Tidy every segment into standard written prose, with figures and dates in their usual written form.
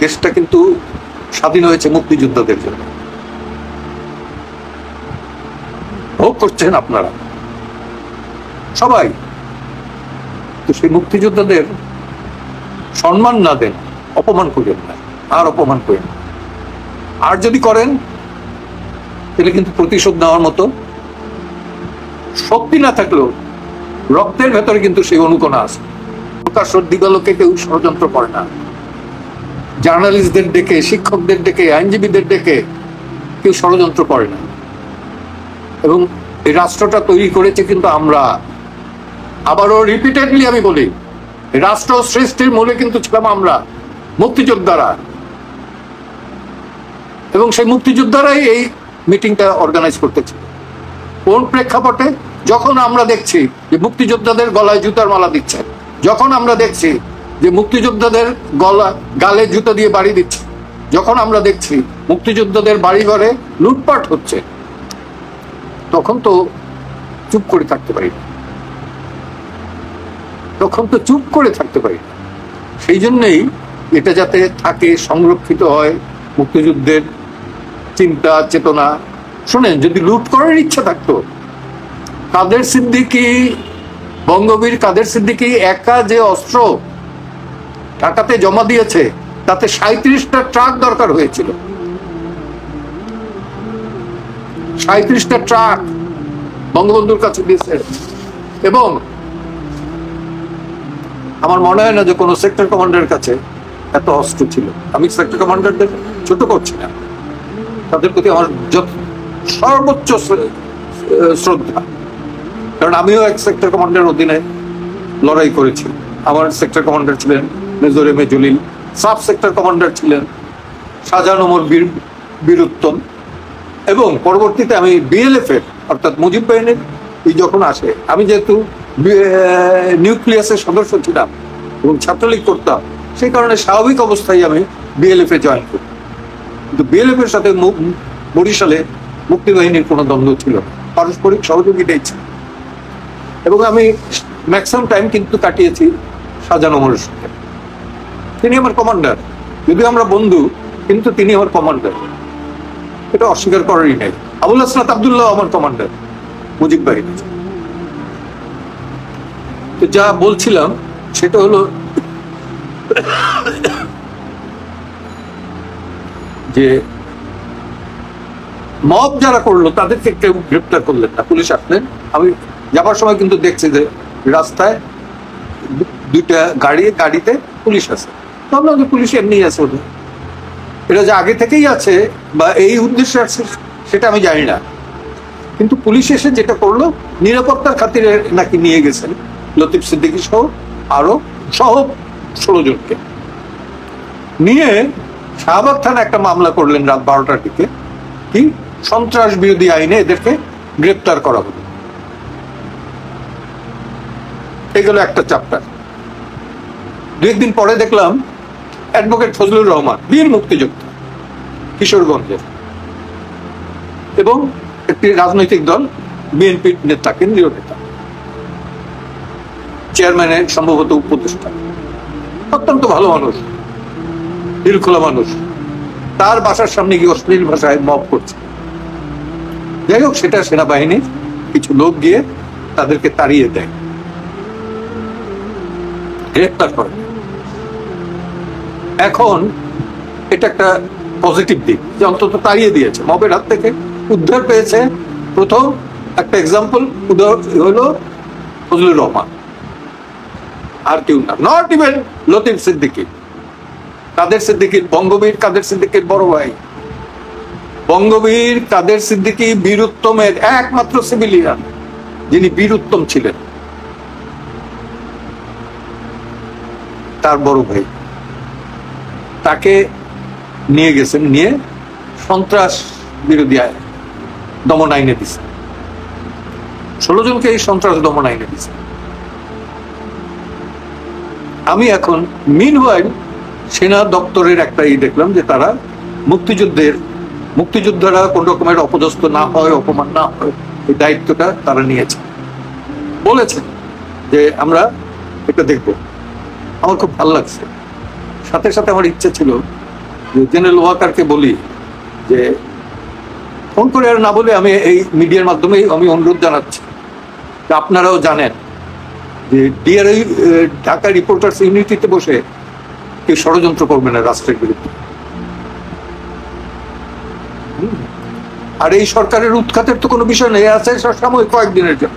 দেশটা কিন্তু স্বাধীন হয়েছে মুক্তিযোদ্ধাদের জন্য, ভোগ করছেন আপনারা সবাই। তো সেই মুক্তিযোদ্ধাদের সম্মান না দেন, অপমান করেন না, আর অপমান করেন না। আর যদি করেন তাহলে কিন্তু প্রতিশোধ নেওয়ার মতো শক্তি না থাকলেও রক্তের ভেতরে কিন্তু সেই অনুকণা আছে। প্রকাশ্য দিবালোকে কেউ ষড়যন্ত্র করে না, জার্নালিস্টদের ডেকে, শিক্ষকদের ডেকে, আইনজীবীদের ডেকে কেউ ষড়যন্ত্র করে না। এবং এই রাষ্ট্রটা তৈরি করেছে কিন্তু আমরা। আবারও রিপিটেডলি আমি বলি, রাষ্ট্র সৃষ্টির মূলে কিন্তু ছিলাম আমরা, মুক্তিযোদ্ধারা। এবং সেই মুক্তিযোদ্ধারাই এই মিটিংটা অর্গানাইজ করতেছে। কোন প্রেক্ষাপটে? যখন আমরা দেখছি যে মুক্তিযোদ্ধাদের গলায় জুতার মালা দিচ্ছে, যখন আমরা দেখছি যে মুক্তিযোদ্ধাদের গালে জুতো দিয়ে বাড়ি দিচ্ছে, যখন আমরা দেখছি মুক্তিযোদ্ধাদের বাড়ি ঘরে লুটপাট হচ্ছে, তখন তো চুপ করে থাকতে পারি না, তখন তো চুপ করে থাকতে পারি না। সেই জন্যই এটা যাতে থাকে, সংরক্ষিত হয়, মুক্তিযুদ্ধের চিন্তা চেতনা। শুনেন, যদি লুট করার ইচ্ছা থাকতো, কাদের সিদ্দিকী, বঙ্গবীর কাদের সিদ্দিকী একা যে অস্ত্র ঢাকাতে জমা দিয়েছে, তাতে 37টা ট্রাক দরকার হয়েছিল। 37টা ট্রাক বঙ্গবন্ধুর কাছে দিয়েছে। এবং আমার মনে হয় না যে কোনো সেক্টর কমান্ডারের কাছে এত অস্ত্র ছিল। আমি সেক্টর কমান্ডারদের ছোট করছি না, তাদের প্রতি আমার সর্বোচ্চ শ্রদ্ধা। কারণ আমিও এক সেক্টর কমান্ডারের অধীনে লড়াই করেছি। আমার সেক্টর কমান্ডার ছিলেন major M A Jalil, sub sector commander ছিলেন শাহজাহান ওমর বীরুত্তম। এবং পরবর্তীতে আমি বিএলএফ এর অর্থাৎ মুজিব বাহিনীর যখন আসে, আমি যেহেতু নিউক্লিয়াসের সদস্য ছিলাম এবং ছাত্রলীগ করতাম, সেই কারণে স্বাভাবিক অবস্থায় আমি বিএলএফ এ জয়েন করি। কিন্তু বিএলএফ এর সাথে বরিশালে মুক্তিবাহিনীর কোনো দ্বন্দ্ব ছিল না, পারস্পরিক সহযোগিতাই ছিল। এবং আমি ম্যাক্সিমাম টাইম কিন্তু কাটিয়েছি শাহজাহান ওমরের সাথে। তিনি আমার কমান্ডার, যদিও আমরা বন্ধু, কিন্তু তিনি আমার কমান্ডার, এটা অস্বীকার করারই নাই। আবুল হাসনাত আব্দুল্লাহ আমার কমান্ডার মুজিব বাহিনী। তো যা বলছিলাম সেটা হলো যে মব যারা করলো তাদেরকে কেউ গ্রেপ্তার করলেন না, পুলিশ আসলেন। আমি যাবার সময় কিন্তু দেখছি যে রাস্তায় দুইটা গাড়িতে পুলিশ আছে। ভাবলাম যে পুলিশ এমনি আছে, ওদের এটা যে আগে থেকেই আছে বা এই উদ্দেশ্যে আছে সেটা আমি জানি না। কিন্তু পুলিশ এসে যেটা করলো, নিরাপত্তার খাতিরে নাকি নিয়ে গেছেন লতিফ সিদ্দিকী সহ আরো 16 জনকে নিয়ে শাহবাগ থানায় একটা মামলা করলেন রাত 12টার দিকে। কি সন্ত্রাস বিরোধী আইনে এদেরকে গ্রেপ্তার করা হলো। এগুলো একটা চ্যাপ্টার। 2 দিন পরে দেখলাম অ্যাডভোকেট ফজলুর রহমান, বীর মুক্তিযোদ্ধা, কিশোরগঞ্জের, এবং একটি রাজনৈতিক দল বিএনপির নেতা, কেন্দ্রীয় নেতা, চেয়ারম্যানের সম্ভবত উপদেষ্টা, অত্যন্ত ভালো মানুষ, দিলখোলা মানুষ, তার বাসার সামনে গিয়ে অশ্লীল ভাষায় মব করছে। যাই হোক, সেটা সেনাবাহিনীর কিছু লোক গিয়ে তাদেরকে তাড়িয়ে দেয়, গ্রেপ্তার করে। এখন এটা একটা পজিটিভ দিক যে অন্তত তাড়িয়ে দিয়েছে, মবের হাত থেকে উদ্ধার পেয়েছে। প্রথম একটা এক্সাম্পল হলো ফজলুর রহমান, আর কেউ না, নট ইভেন লতিফ সিদ্দিকী, কাদের সিদ্দিকীর, বঙ্গবীর কাদের সিদ্দিকীর বড় ভাই। বঙ্গবীর কাদের সিদ্দিকী বীরুত্তমের একমাত্র সিভিলিয়ান, যিনি বীরুত্তম ছিলেন, তার বড় ভাই। তাকে নিয়ে গেছেন, নিয়ে সন্ত্রাস বিরোধী দমন আইনে দিছে। 16 জনকে এই সন্ত্রাস দমন আইনে দিছে। আমি এখন মিনওয়াইল সেনা দপ্তরের একটা দেখলাম যে তারা মুক্তিযোদ্ধারা কোন রকমের অপদস্থ না হয়, অপমান না হয়, এই দায়িত্বটা তারা নিয়েছে, বলেছে যে আমরা এটা দেখবো। আমার খুব ভালো লাগছে। সাথে সাথে আমার ইচ্ছা ছিল জেনারেল ওয়াকারকে বলি যে ফোন করে আর না বলে আমি এই মিডিয়ার মাধ্যমে আমি অনুরোধ জানাচ্ছি যে আপনারাও জানেন যে ডিআরআই ঢাকা রিপোর্টার্স ইউনিটিতে বসে কেউ ষড়যন্ত্র করবে না রাষ্ট্রের বিরুদ্ধে। আর এই সরকারের উৎখাতের তো কোনো বিষয় নেই, আছে সাময়িক কয়েকদিনের জন্য,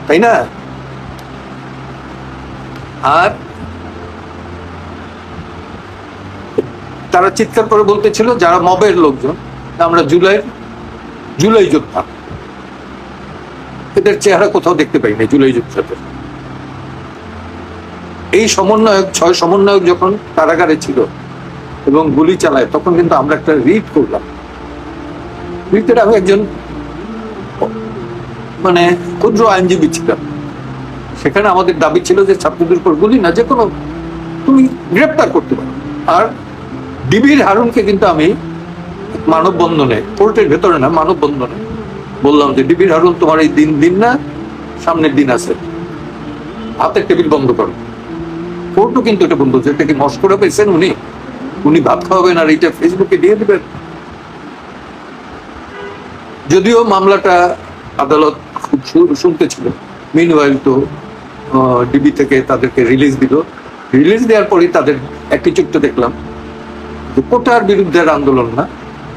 তাই না? আর তারা চিৎকার করে বলতেছিল যারা মবের লোকজন, আমরা জুলাই যোদ্ধা, এদের চেহারা কোথাও দেখতে পাই না জুলাই যোদ্ধাদের। এই সমন্বয়ক 6 সমন্বয়ক যখন কারাগারে ছিল এবং গুলি চালায়, তখন কিন্তু আমরা একটা রিট করলাম। রিটের আমি একজন মানে ক্ষুদ্র আইনজীবী ছিলাম। সেখানে আমাদের দাবি ছিল যে ছাত্রদের উপর গুলি না, যে কোনো তুমি গ্রেপ্তার করতে পারো। আর ডিবির হারুনকে কিন্তু আমি মানববন্ধনে, কোর্টের ভেতরে না, মানববন্ধনে বললাম যে ডিবির হারুন, তোমার এই দিন না, সামনের দিন আছে, হাতের টেবিল বন্ধ করো। কোর্টও কিন্তু এটা বন্ধ, এটা কি মস্করা পেয়েছেন উনি ভাত খাওয়াবেন আর এইটা ফেসবুকে দিয়ে দেবেন? যদিও মামলাটা আদালত খুব শুনতে ছিল, মিনওয়াইল তো ডিবি থেকে তাদেরকে রিলিজ দিল। রিলিজ দেওয়ার পরই তাদের একটি চিত্র দেখলাম যে কোটার বিরুদ্ধে আন্দোলন না,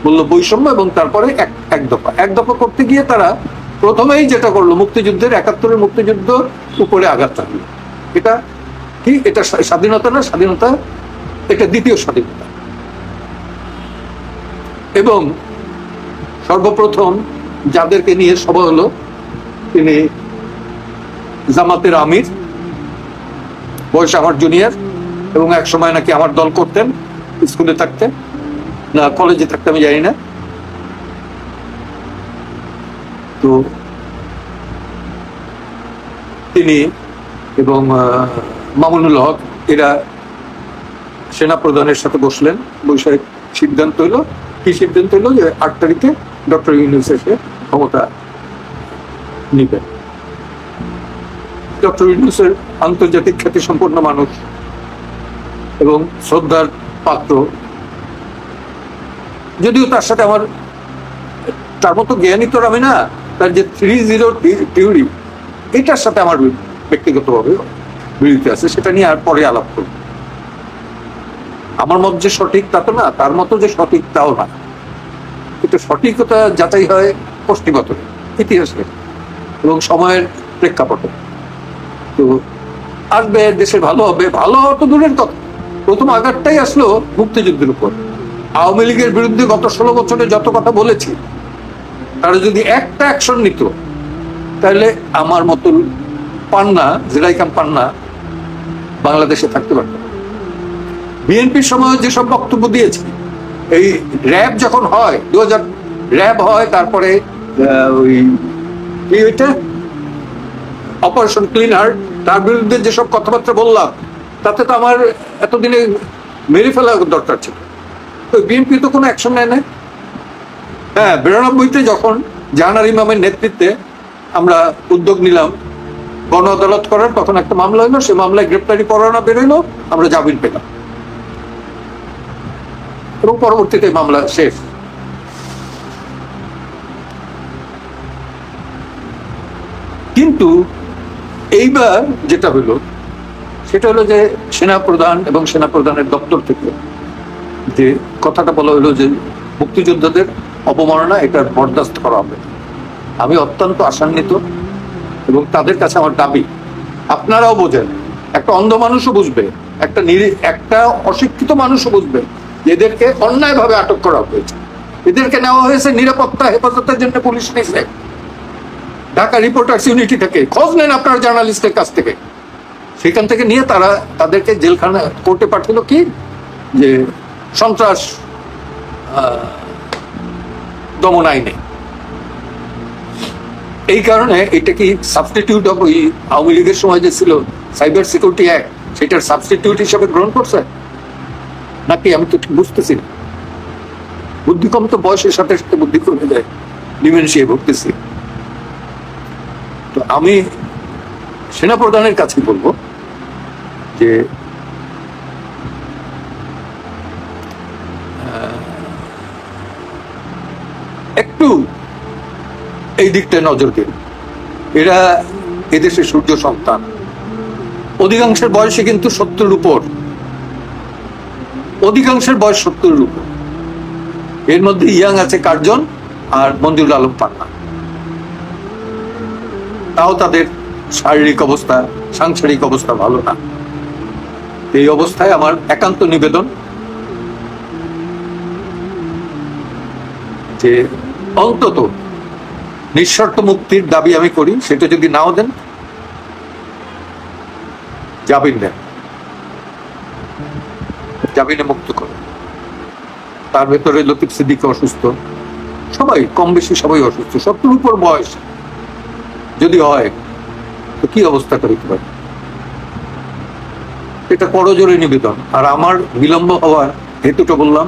বললো বৈষম্য, এবং তারপরে এক দফা করতে গিয়ে তারা প্রথমেই যেটা করলো, মুক্তিযুদ্ধের 71-এর মুক্তিযুদ্ধ উপরে আঘাত রাখলো। এটা কি? এটা স্বাধীনতা না, স্বাধীনতা এটা দ্বিতীয় স্বাধীনতা। এবং সর্বপ্রথম যাদেরকে নিয়ে সভা হলো, তিনি জামাতের আমির, বয়স আমার জুনিয়র, এবং এক সময় নাকি আমার দল করতেন স্কুলে থাকতে, না কলেজে থাকতে আমি জানি না। তো তিনি এবং মামুনুল হক এরা সেনা প্রধানের সাথে বসলেন, বসে সিদ্ধান্ত হইলো, কি সিদ্ধান্ত হইলো যে 8 তারিখে ডক্টর ইউনূস এসে ক্ষমতা নিবেন। ডক্টর ইউনূসের আন্তর্জাতিক খ্যাতি সম্পন্ন মানুষ এবং শ্রদ্ধার পাত্র, যদিও তার সাথে আমার তার মতো জ্ঞানী তো আমি না, তার যে 3-0 থিওরি, এটার সাথে আমার ব্যক্তিগতভাবে বিরোধী আছে, সেটা নিয়ে আর পরে আলাপ করব। আমার মত যে সঠিক তা তো না, তার মতো যে সঠিক তাও না। কিন্তু সঠিকতা যাচাই হয় পশ্চিমত ইতিহাসে এবং সময়ের প্রেক্ষাপটে। তো আসবে, দেশের ভালো হবে, ভালো হওয়া তো দূরের কথা, প্রথম আঘাতটাই আসলো মুক্তিযুদ্ধের উপর। আওয়ামী লীগের বিরুদ্ধে গত 16 বছরে যত কথা বলেছি, তারা যদি একটা অ্যাকশন নিত, তাহলে আমার মতো পান্না, জেরাইকাম পান্না বাংলাদেশে থাকতে পারত। বিএনপির সময় যেসব বক্তব্য দিয়েছি, এই র্যাব যখন হয়, 2000 র্যাব হয়, তারপরে ওই কি ওইটা অপারেশন ক্লিন হার্ট, তার বিরুদ্ধে যেসব কথাবার্তা বললাম, তাতে তো আমার এতদিনে মেরে ফেলা দরকার ছিল। ওই বিএনপি তো কোনো অ্যাকশন নেয় না। হ্যাঁ, 92-তে যখন জাহানার ইমামের নেতৃত্বে আমরা উদ্যোগ নিলাম গণ আদালত করার, তখন একটা মামলা হলো, সে মামলায় গ্রেপ্তারি পরোয়ানা বেরোলো, আমরা জামিন পেলাম এবং পরবর্তীতে মামলা শেষ। কিন্তু এইবার যেটা হলো সেটা হলো যে সেনাপ্রধান এবং সেনাপ্রধানের দপ্তর থেকে যে কথাটা বলা হলো যে মুক্তিযোদ্ধাদের অবমাননা, এটা বরদাস্ত করা হবে। আমি অত্যন্ত আশান্বিত এবং তাদের কাছে আমার দাবি, আপনারাও বোঝেন, একটা অন্ধ মানুষও বুঝবে, একটা অশিক্ষিত মানুষও বুঝবে, এদেরকে অন্যায়ভাবে আটক করা হয়েছে। এদেরকে নেওয়া হয়েছে নিরাপত্তা হেফাজতের জন্য, পুলিশ নিয়েছে ঢাকা রিপোর্টার্স ইউনিটি থেকে। খোঁজ নেন আপনার জার্নালিস্টের কাছ থেকে, সেখান থেকে নিয়ে তারা তাদেরকে জেলখানা কোর্টে পাঠালো কি যে সন্ত্রাস দমন আইনে। এই কারণে এটা কি সাবস্টিটিউট অফ ওই আওয়ামী লীগের সময় যে ছিল সাইবার সিকিউরিটি অ্যাক্ট, সেটার সাবস্টিটিউট হিসাবে গ্রহণ করছে নাকি আমি তো ঠিক বুঝতেছি না। বুদ্ধি কম তো বয়সের সাথে সাথে বুদ্ধি কমে যায়, ডিমেনশিয়ায় ভুগতেছি। তো আমি সেনাপ্রধানের কাছে বলবো যে একটু এই দিকটায় নজর দিন। এরা এদেশের সূর্য সন্তান, অধিকাংশের বয়সে কিন্তু 70 উপর, অধিকাংশের বয়স 70 উপর। এর মধ্যে ইয়াং আছে কার্জন আর মঞ্জুরুল আলম পান্না, তাও তাদের শারীরিক অবস্থা, সাংসারিক অবস্থা ভালো না। এই অবস্থায় আমার একান্ত নিবেদন যে অন্তত নিঃশর্ত মুক্তির দাবি আমি করি, সেটা যদি নাও দেন জামিন দেন, জামিনে মুক্ত করে। তার ভেতরে লতিফ সিদ্দিকী অসুস্থ, সবাই কম বেশি সবাই অসুস্থ, 70 উপর বয়স যদি হয় তো কি অবস্থা করতে পারে, এটা করজোরে নিবেদন। আর আমার বিলম্ব হওয়ার হেতুটা বললাম,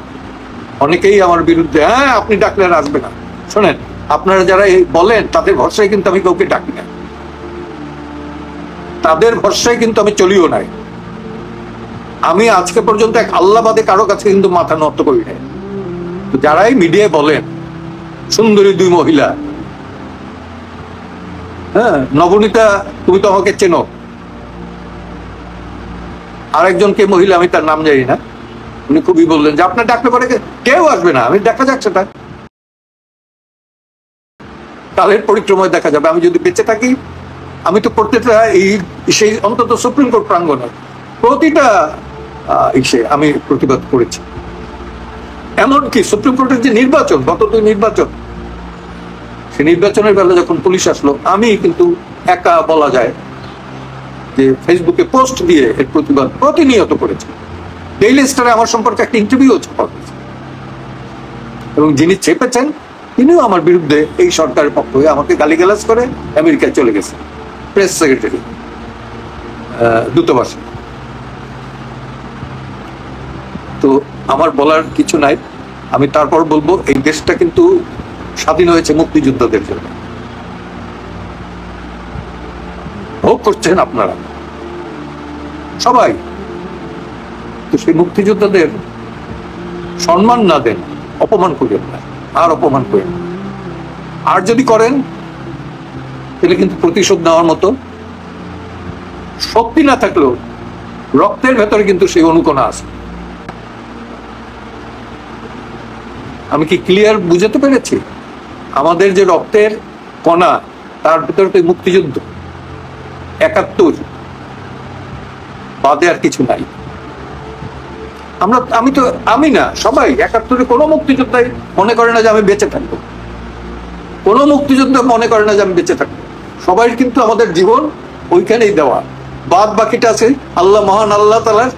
অনেকেই আমার বিরুদ্ধে হ্যাঁ আপনি ডাকলে আর আসবে না। শোনেন, আপনারা যারা বলেন তাদের ভরসায় কিন্তু আমি কাউকে ডাকি না, তাদের ভরসায় কিন্তু আমি চলিও নাই। আমি আজকে পর্যন্ত এক আল্লাহবাদে কারো কাছে কিন্তু মাথা নত করি নাই। তো যারাই মিডিয়ায় বলেন সুন্দরী দুই মহিলা, হ্যাঁ নবনীতা তুমি তো আমাকে চেনো, আরেকজনকে মহিলা আমি তার নাম জানি না, উনি খুবই বললেন যে আপনার ডাকলে পরে কেউ আসবে না। আমি দেখা যাক সেটা কালের পরিক্রমায় দেখা যাবে। আমি যদি বেঁচে থাকি আমি তো প্রত্যেকটা এই সেই অন্তত সুপ্রিম কোর্ট প্রাঙ্গণে প্রতিটা আমি প্রতিবাদ করেছি। এমনকি সুপ্রিম কোর্টের যে নির্বাচন, গত 2 নির্বাচন, সেই নির্বাচনের বেলা যখন পুলিশ আসলো, আমি কিন্তু একা বলা যায় যে ফেসবুকে পোস্ট দিয়ে এর প্রতিবাদ প্রতিনিয়ত করেছি। ডেইলি স্টারে আমার সম্পর্কে একটা ইন্টারভিউ ছাপা হয়েছে, এবং যিনি চেপেছেন তিনিও আমার বিরুদ্ধে এই সরকারের পক্ষ হয়ে আমাকে গালিগালাজ করে আমেরিকায় চলে গেছে, প্রেস সেক্রেটারি, দূতাবাসে। তো আমার বলার কিছু নাই, আমি তারপর বলবো এই দেশটা কিন্তু স্বাধীন হয়েছে মুক্তিযোদ্ধাদের জন্য, ভোগ করছেন আপনারা সবাই। তো সেই মুক্তিযোদ্ধাদের সম্মান না দেন, অপমান করেন না, আর অপমান করেন। আর যদি করেন তাহলে কিন্তু প্রতিশোধ নেওয়ার মতো শক্তি না থাকলেও রক্তের ভেতরে কিন্তু সেই অনুকণা আছে। আমি কি ক্লিয়ার বুঝাতে পেরেছি? আমাদের যে রক্তের কণা, তার ভেতরে তো মুক্তিযুদ্ধ, 71 বাদে আর কিছু নাই। আমি না, সবাই 71-এ কোনো মুক্তিযোদ্ধাই মনে করে না যে আমি বেঁচে থাকবো, কোনো মুক্তিযোদ্ধা মনে করে না যে আমি বেঁচে থাকবো। সবাই কিন্তু আমাদের জীবন ওইখানেই দেওয়া, বাদ বাকিটা আছে আল্লাহ, মহান আল্লাহ তাআলার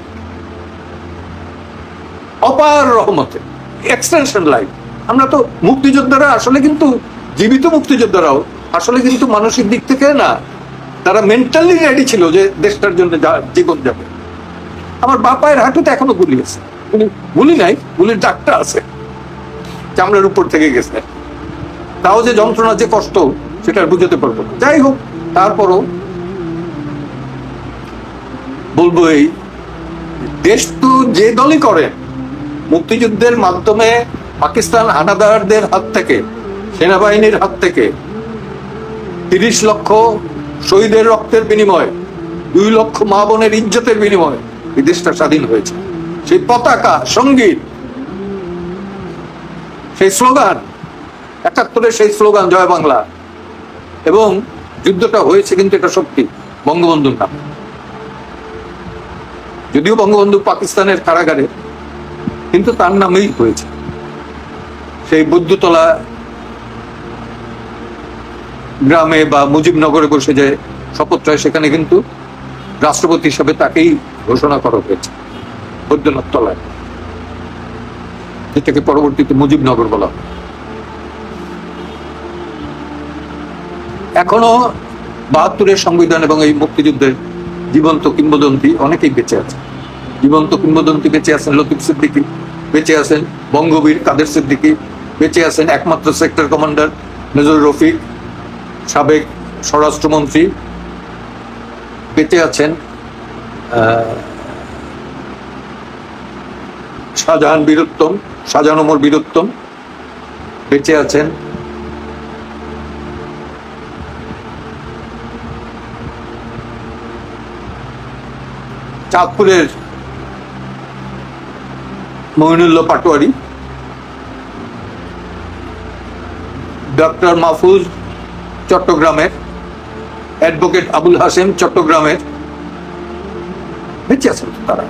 অপার রহমতে, এক্সটেনশন লাইফ। আমরা তো মুক্তিযোদ্ধারা আসলে কিন্তু, জীবিত মুক্তিযোদ্ধারাও আসলে কিন্তু মানসিক দিক থেকে না, তারা মেন্টালি রেডি ছিল যে দেশটার জন্য জীবন যাবে। আমার বাপায়ের হাঁটুতে এখনো গুলি আছে, গুলি নাই, গুলির দাগটা আছে, চামড়ার উপর থেকে গেছে। তাও যে যন্ত্রণা, যে কষ্ট, সেটা বুঝতে পারবো না। যাই হোক, তারপরও বলবো এই দেশ তো যে দলই করেন, মুক্তিযুদ্ধের মাধ্যমে পাকিস্তান হানাদারদের হাত থেকে, সেনাবাহিনীর হাত থেকে 30 লক্ষ শহীদের রক্তের বিনিময়ে, 2 লক্ষ মা বোনের ইজ্জতের বিনিময়ে এই দেশটা স্বাধীন হয়েছে। সেই পতাকা, সঙ্গীত, সেই স্লোগান, 71-এর সেই স্লোগান জয় বাংলা, এবং যুদ্ধটা হয়েছে কিন্তু এটা সত্যি বঙ্গবন্ধুর নামে। যদিও বঙ্গবন্ধু পাকিস্তানের কারাগারে, কিন্তু তার নামেই হয়েছে। সেই বৈদ্যতলা গ্রামে বা মুজিবনগরে বসে যে শপথ হয়, সেখানে কিন্তু রাষ্ট্রপতি হিসাবে তাকেই ঘোষণা করা হয়েছে, বৈদ্যনাথ তলায়, যেটাকে পরবর্তীতে মুজিবনগর বলা হয়। এখনো 72-এর সংবিধান এবং এই মুক্তিযুদ্ধের জীবন্ত কিংবদন্তি অনেকেই বেঁচে আছে। জীবন্ত কিংবদন্তি বেঁচে আছেন লতিফ সিদ্দিকী, বেঁচে আছেন বঙ্গবীর কাদের সিদ্দিকী, বেঁচে আছেন একমাত্র সেক্টর কমান্ডার মেজর রফিক, সাবেক স্বরাষ্ট্রমন্ত্রী, বেঁচে আছেন শাহজাহান ওমর বীরুত্তম, বেঁচে আছেন চাঁদপুরের মইনুল্লাহ পাটোয়ারি, ডক্টর মাহফুজ চট্টগ্রামের, অ্যাডভোকেট আবুল হাসেম চট্টগ্রামের, বেঁচে আছেন তারা।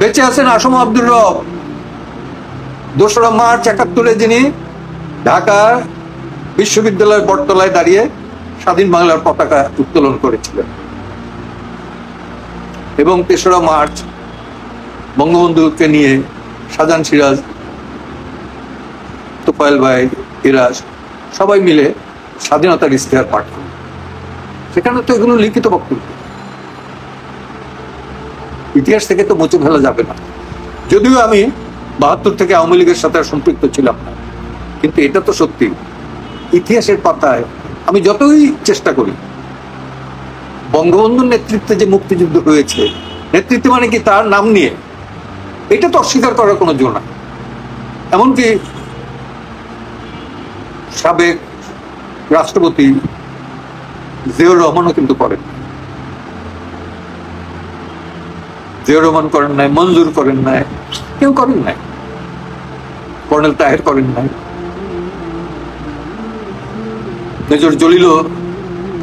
বেঁচে আছেন আসম আব্দুর রব, 2রা মার্চ 71-এ যিনি ঢাকা বিশ্ববিদ্যালয়ের বটতলায় দাঁড়িয়ে স্বাধীন বাংলার পতাকা উত্তোলন করেছিলেন, এবং 3রা মার্চ বঙ্গবন্ধুকে নিয়ে শাহজাহান সিরাজ, তোফায়েল ভাই, ইরাজ সবাই মিলে স্বাধীনতার ইশতেহার পাঠ করেন। সেখানে তো এগুলো লিখিত বক্তব্য, ইতিহাস থেকে তো মুছে ফেলা যাবে না। যদিও আমি 72 থেকে আওয়ামী লীগের সাথে সম্পৃক্ত ছিলাম না, কিন্তু এটা তো সত্যি, ইতিহাসের পাতায় আমি যতই চেষ্টা করি, বঙ্গবন্ধুর নেতৃত্বে যে মুক্তিযুদ্ধ হয়েছে, নেতৃত্ব মানে কি তার নাম নিয়ে, এটা তো অস্বীকার করার কোনো জো না। এমনকি সাবেক রাষ্ট্রপতি জিয়াউর রহমানও কিন্তু করেন, জিয়াউর রহমান করেন নাই, মঞ্জুর করেন নাই, কেউ করেন নাই, কর্নেল তাহের করেন নাই, মেজর জলিলও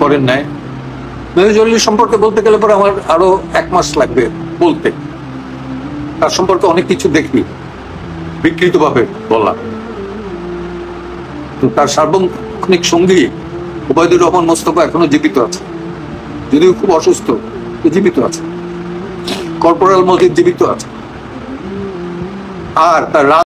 করেন নাই। মেজর জলিল সম্পর্কে বলতে গেলে পরে আমার আরো 1 মাস লাগবে বলতে, তার সম্পর্কে অনেক কিছু দেখি বিকৃতভাবে বলা। তো তার সার্বক্ষণিক সঙ্গী ওবায়দুর রহমান মোস্তফা এখনো জীবিত আছে, যদিও খুব অসুস্থ, জীবিত আছে। কর্পোরাল মজিদ জীবিত আছে। আর তার